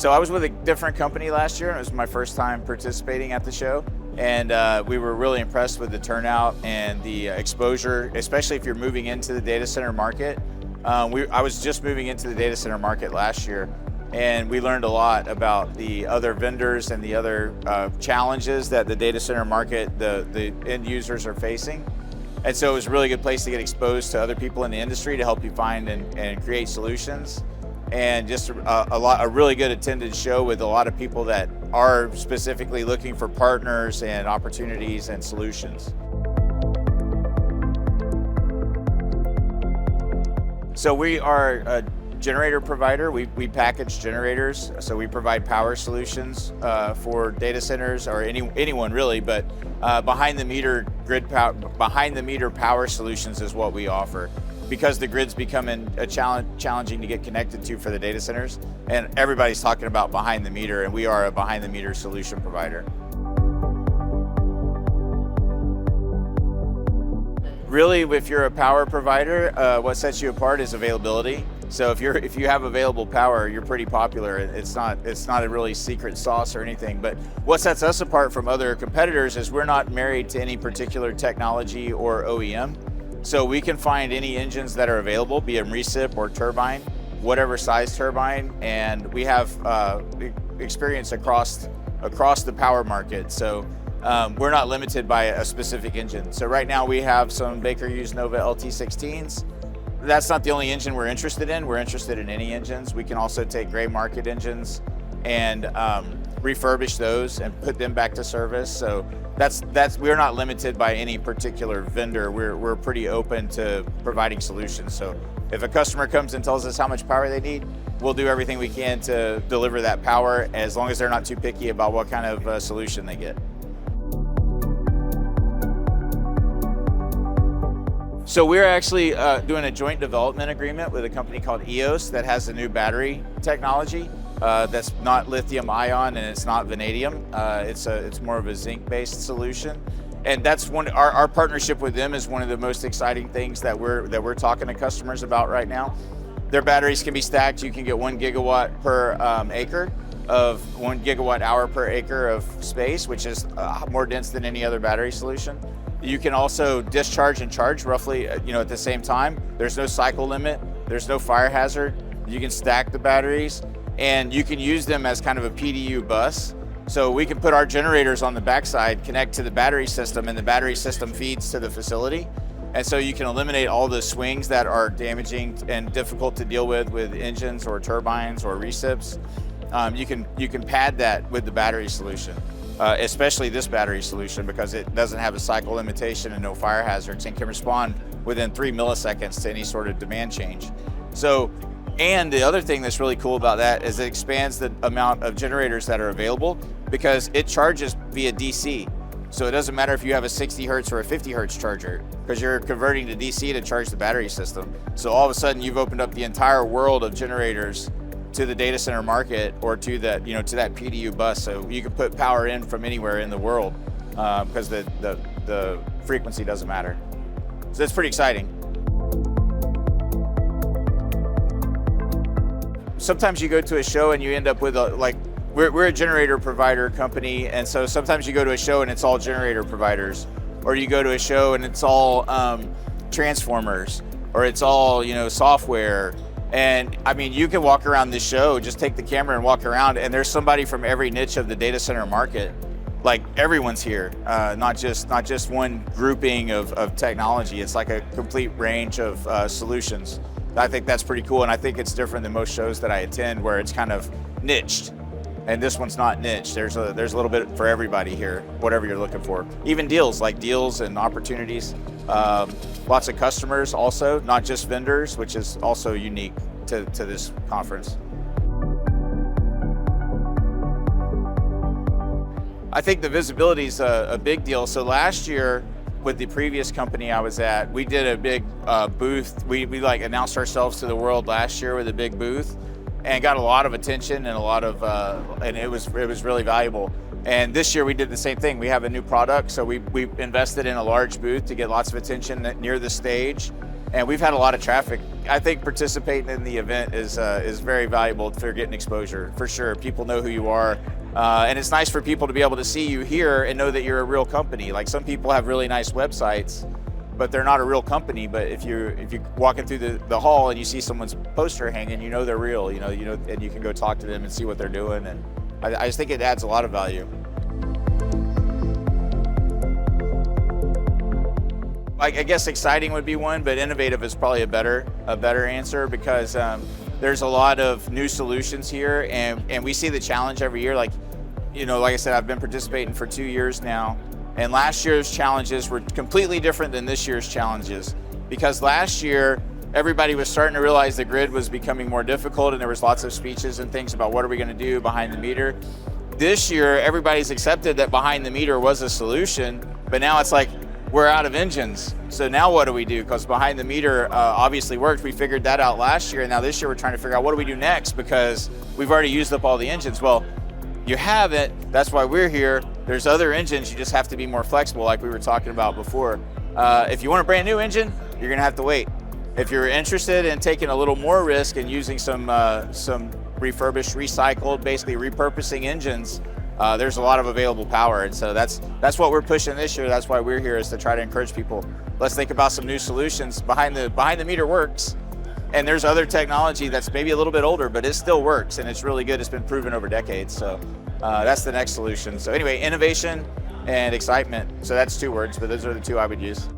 So I was with a different company last year, and it was my first time participating at the show. And we were really impressed with the turnout and the exposure, especially if you're moving into the data center market. I was just moving into the data center market last year, and we learned a lot about the other vendors and the other challenges that the data center market, the end users are facing. And so it was a really good place to get exposed to other people in the industry to help you find and create solutions. And just a really good attended show with a lot of people that are specifically looking for partners and opportunities and solutions. So we are a generator provider. We package generators, so we provide power solutions for data centers or anyone really, but behind the meter power solutions is what we offer. Because the grid's becoming challenging to get connected to for the data centers, and everybody's talking about behind the meter, and we are a behind the meter solution provider. Really, if you're a power provider, what sets you apart is availability. So if you have available power, you're pretty popular. It's not a really secret sauce or anything. But what sets us apart from other competitors is we're not married to any particular technology or OEM. So we can find any engines that are available, be it recip or turbine, whatever size turbine, and we have experience across the power market. So we're not limited by a specific engine. So right now we have some Baker Hughes Nova LT16s. That's not the only engine we're interested in. We're interested in any engines. We can also take gray market engines and refurbish those and put them back to service. So we're not limited by any particular vendor. We're pretty open to providing solutions. So if a customer comes and tells us how much power they need, we'll do everything we can to deliver that power, as long as they're not too picky about what kind of solution they get. So we're actually doing a joint development agreement with a company called EOS that has a new battery technology. That's not lithium ion and it's not vanadium. It's more of a zinc-based solution, and that's our partnership with them is one of the most exciting things that we're talking to customers about right now. Their batteries can be stacked. You can get 1 gigawatt per acre of 1 gigawatt hour per acre of space, which is more dense than any other battery solution. You can also discharge and charge roughly, at the same time. There's no cycle limit. There's no fire hazard. You can stack the batteries, and you can use them as kind of a PDU bus. So we can put our generators on the backside, connect to the battery system, and the battery system feeds to the facility. And so you can eliminate all the swings that are damaging and difficult to deal with engines or turbines or recips. You can pad that with the battery solution, especially this battery solution, because it doesn't have a cycle limitation and no fire hazards and can respond within 3 milliseconds to any sort of demand change. And the other thing that's really cool about that is it expands the amount of generators that are available, because it charges via DC. So it doesn't matter if you have a 60 hertz or a 50 hertz charger, because you're converting to DC to charge the battery system. So all of a sudden you've opened up the entire world of generators to the data center market, or to that, to that PDU bus. So you can put power in from anywhere in the world, because the frequency doesn't matter. So it's pretty exciting. Sometimes you go to a show and you end up with we're a generator provider company, and so sometimes you go to a show and it's all generator providers, or you go to a show and it's all transformers, or it's all software. And I mean, you can walk around this show, just take the camera and walk around, and there's somebody from every niche of the data center market. Like, everyone's here, not just one grouping of technology. It's like a complete range of solutions. I think that's pretty cool, and I think it's different than most shows that I attend, where it's kind of niched, and this one's not niche. There's a little bit for everybody here, whatever you're looking for. Even deals and opportunities. Lots of customers also, not just vendors, which is also unique to this conference. I think the visibility is a big deal. So last year, with the previous company I was at, we did a big booth. We announced ourselves to the world last year with a big booth, and got a lot of attention and and it was really valuable. And this year we did the same thing. We have a new product, so we invested in a large booth to get lots of attention near the stage, and we've had a lot of traffic. I think participating in the event is very valuable for getting exposure, for sure. People know who you are, and it's nice for people to be able to see you here and know that you're a real company. Like some people have really nice websites, but they're not a real company. But if you're walking through the hall and you see someone's poster hanging, you know they're real. You know, and you can go talk to them and see what they're doing. And I just think it adds a lot of value. I guess exciting would be one, but innovative is probably a better answer, because there's a lot of new solutions here, and we see the challenge every year. Like I said, I've been participating for 2 years now, and last year's challenges were completely different than this year's challenges, because last year everybody was starting to realize the grid was becoming more difficult, and there was lots of speeches and things about what are we going to do behind the meter. This year, everybody's accepted that behind the meter was a solution, but now it's like, we're out of engines. So now what do we do? Because behind the meter obviously worked. We figured that out last year, and now this year we're trying to figure out what do we do next, because we've already used up all the engines. Well, you haven't. That's why we're here. There's other engines. You just have to be more flexible, like we were talking about before. If you want a brand new engine, you're gonna have to wait. If you're interested in taking a little more risk and using some refurbished, recycled, basically repurposing engines, there's a lot of available power, and so that's what we're pushing this year. That's why we're here, is to try to encourage people. Let's think about some new solutions. Behind the meter works, and there's other technology that's maybe a little bit older, but it still works, and it's really good. It's been proven over decades. So that's the next solution. So anyway, innovation and excitement. So that's 2 words, but those are the 2 I would use.